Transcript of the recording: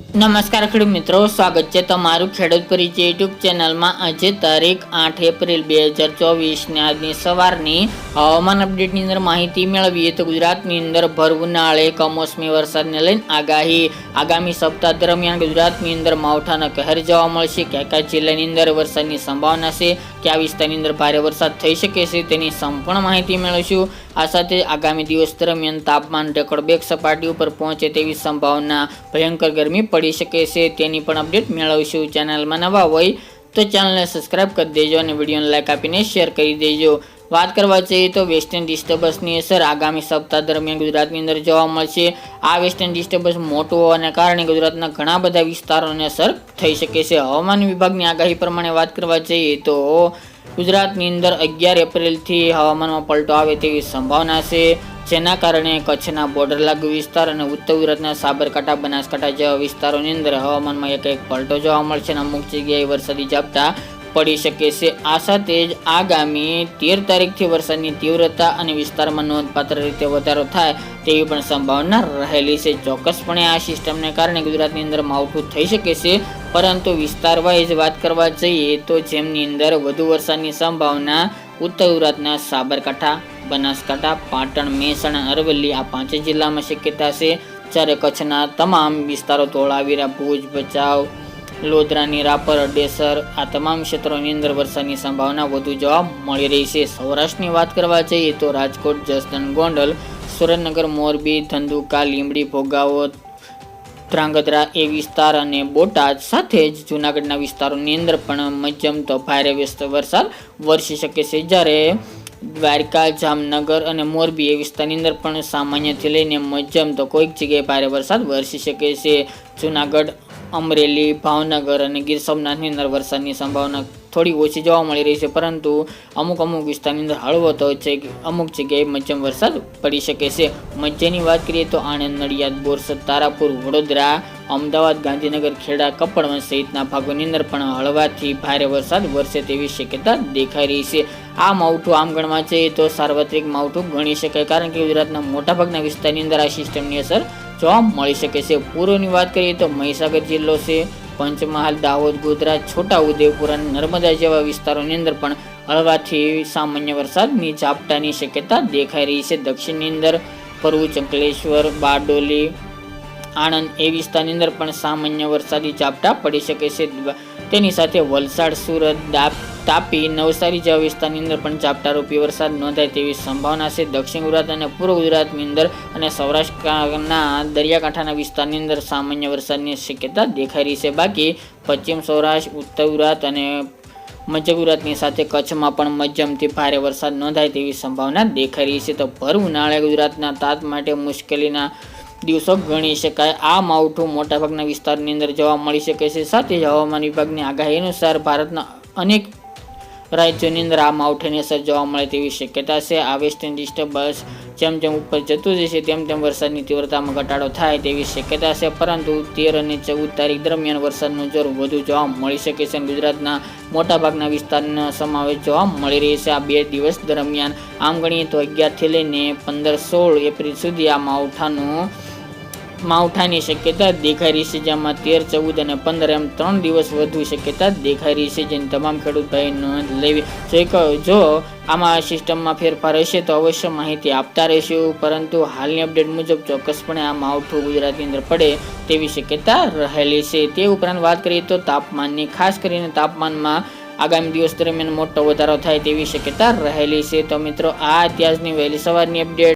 નમસ્કાર ખેડૂત મિત્રો, સ્વાગત છે તમારું ખેડૂત પરિચય યુટ્યુબ ચેનલમાં। આજે તારીખ 8 એપ્રિલ 2024 આજની સવારની હવામાન અપડેટની અંદર માહિતી મેળવીએ તો ગુજરાતની અંદર ભર ઉનાળે કમોસમી વરસાદને લઈને આગામી સપ્તાહ દરમિયાન ગુજરાતની અંદર માવઠાનો કહેર જોવા મળશે। કયા જિલ્લાની અંદર વરસાદની સંભાવના છે, કયા વિસ્તારની અંદર ભારે વરસાદ થઈ શકે છે તેની સંપૂર્ણ માહિતી મેળવીશું। આ સાથે આગામી દિવસ દરમિયાન તાપમાન રેકોર્ડ બ્રેક સપાટી ઉપર પહોંચે તેવી સંભાવના, ભયંકર ગરમી પડી શકે છે તેની પણ અપડેટ મેળવીશું। ચેનલમાં નવા હોય તો ચેનલને સબસ્ક્રાઇબ કરી દેજો અને વિડીયોને લાઇક આપીને શેર કરી દેજો। વાત કરવા જઈએ તો વેસ્ટર્ન ડિસ્ટર્બન્સની અસર આગામી સપ્તાહ દરમિયાન ગુજરાતની અંદર જોવા મળશે। આ વેસ્ટર્ન ડિસ્ટર્બન્સ મોટું હોવાને કારણે ગુજરાતના ઘણા બધા વિસ્તારોને અસર થઈ શકે છે। હવામાન વિભાગની આગાહી પ્રમાણે વાત કરવા જઈએ તો ગુજરાતની અંદર 11 એપ્રિલથી હવામાનમાં પલટો આવે તેવી સંભાવના છે, જેના કારણે કચ્છના બોર્ડર લાગુ વિસ્તાર અને ઉત્તર ગુજરાતના સાબરકાંઠા, બનાસકાંઠા જેવા વિસ્તારોની અંદર હવામાનમાં એક પલટો જોવા મળશે અને અમુક જગ્યાએ વરસાદી ઝાપટા પડી શકે છે। આ સાથે જ આગામી 13 તારીખથી વરસાદની તીવ્રતા અને વિસ્તારમાં નોંધપાત્ર રીતે વધારો થાય તેવી પણ સંભાવના રહેલી છે। ચોક્કસપણે આ સિસ્ટમને કારણે ગુજરાતની અંદર માવઠું થઈ શકે છે, પરંતુ વિસ્તાર વાઇઝ વાત કરવા જઈએ તો જેમની અંદર વધુ વરસાદની સંભાવના ઉત્તર ગુજરાતના સાબરકાંઠા, બનાસકાંઠા, પાટણ, મહેસાણા, અરવલ્લી આ 5 જિલ્લામાં શક્યતા છે, જ્યારે કચ્છના તમામ વિસ્તારો ધોળાવીરા, ભુજ, ભચાઉ, લોધરાની, રાપર, અડેસર આ તમામ ક્ષેત્રોની અંદર વરસાદની સંભાવના વધુ જોવા મળી રહી છે। સૌરાષ્ટ્રની વાત કરવા જઈએ તો રાજકોટ, જસદણ, ગોંડલ, સુરેન્દ્રનગર, મોરબી, ધંધુકા, લીંબડી, ભોગાવો, ધ્રાંગધ્રા એ વિસ્તાર અને બોટાદ સાથે જ જૂનાગઢના વિસ્તારોની અંદર પણ મધ્યમ તો ભારે વરસાદ વરસી શકે છે, જ્યારે દ્વારકા, જામનગર અને મોરબી એ વિસ્તારની અંદર પણ સામાન્યથી લઈને મધ્યમ તો કોઈક જગ્યાએ ભારે વરસાદ વરસી શકે છે। જૂનાગઢ, અમરેલી, ભાવનગર અને ગીર સોમનાથની અંદર વરસાદની સંભાવના થોડી ઓછી જોવા મળી રહી છે, પરંતુ અમુક વિસ્તારની અંદર હળવો તો છે, અમુક જગ્યાએ મધ્યમ વરસાદ પડી શકે છે। મધ્યની વાત કરીએ તો આણંદ, નડિયાદ, બોરસદ, તારાપુર, વડોદરા, અમદાવાદ, ગાંધીનગર, ખેડા, કપડવંજ સહિતના ભાગોની અંદર પણ હળવાથી ભારે વરસાદ વરસે તેવી શક્યતા દેખાઈ રહી છે। આ માવઠું આમ ગણવા જઈએ તો સાર્વત્રિક માવઠું ગણી શકાય, કારણ કે ગુજરાતના મોટાભાગના વિસ્તારની અંદર આ સિસ્ટમની અસર જોવા મળી શકે છે। પૂર્વની વાત કરીએ તો મહીસાગર જિલ્લો છે, પંચમહાલ, દાહોદ, ગોધરા, છોટાઉદેપુર અને નર્મદા જેવા વિસ્તારોની અંદર પણ હળવાથી સામાન્ય વરસાદની ઝાપટાની શક્યતા દેખાઈ રહી છે। દક્ષિણની અંદર ભરૂચ, અંકલેશ્વર, બારડોલી, આણંદ એ વિસ્તારની અંદર પણ સામાન્ય વરસાદી ઝાપટા પડી શકે છે। તેની સાથે વલસાડ, સુરત, તાપી, નવસારી જેવા વિસ્તારની અંદર પણ ઝાપટારૂપી વરસાદ નોંધાય તેવી સંભાવના છે। દક્ષિણ ગુજરાત અને પૂર્વ ગુજરાતની અંદર અને સૌરાષ્ટ્રના દરિયાકાંઠાના વિસ્તારની અંદર સામાન્ય વરસાદની શક્યતા દેખાઈ રહી છે। બાકી પશ્ચિમ સૌરાષ્ટ્ર, ઉત્તર ગુજરાત અને મધ્ય ગુજરાતની સાથે કચ્છમાં પણ મધ્યમથી ભારે વરસાદ નોંધાય તેવી સંભાવના દેખાઈ રહી છે। તો ભર ઉનાળે ગુજરાતના તાત માટે મુશ્કેલીના દિવસો ગણી શકાય। આ માવઠું મોટાભાગના વિસ્તારની અંદર જોવા મળી શકે છે। સાથે જ હવામાન વિભાગની આગાહી અનુસાર ભારતના અનેક રાજ્યોની અંદર આ માવઠાની અસર જોવા મળે તેવી શક્યતા છે। આ વેસ્ટર્ન ડિસ્ટર્બન્સ જેમ ઉપર જતું જશે તેમ વરસાદની તીવ્રતામાં ઘટાડો થાય તેવી શક્યતા છે, પરંતુ 13 અને 14 તારીખ દરમિયાન વરસાદનું જોર વધુ જોવા મળી શકે છે। ગુજરાતના મોટાભાગના વિસ્તારનો સમાવેશ જોવા મળી રહી છે આ 2 દિવસ દરમિયાન। આમ ગણીએ તો 11 થી લઈને 15-16 એપ્રિલ સુધી આ માવઠાની શક્યતા દેખાઈ રહી છે, જેમાં 13, 14 અને 15 એમ 3 દિવસ વધુ શક્યતા દેખાઈ રહી છે, જેની તમામ ખેડૂત ભાઈ નોંધ લેવી। જો આમાં સિસ્ટમમાં ફેરફાર હશે તો અવશ્ય માહિતી આપતા રહીશું, પરંતુ હાલની અપડેટ મુજબ ચોક્કસપણે આ માવઠું ગુજરાતની અંદર પડે તેવી શક્યતા રહેલી છે। તે ઉપરાંત વાત કરીએ તો તાપમાનની, ખાસ કરીને તાપમાનમાં આગામી દિવસ દરમિયાન મોટો વધારો થાય તેવી શક્યતા રહેલી છે। તો મિત્રો, આ અત્યારની વહેલી સવારની અપડેટ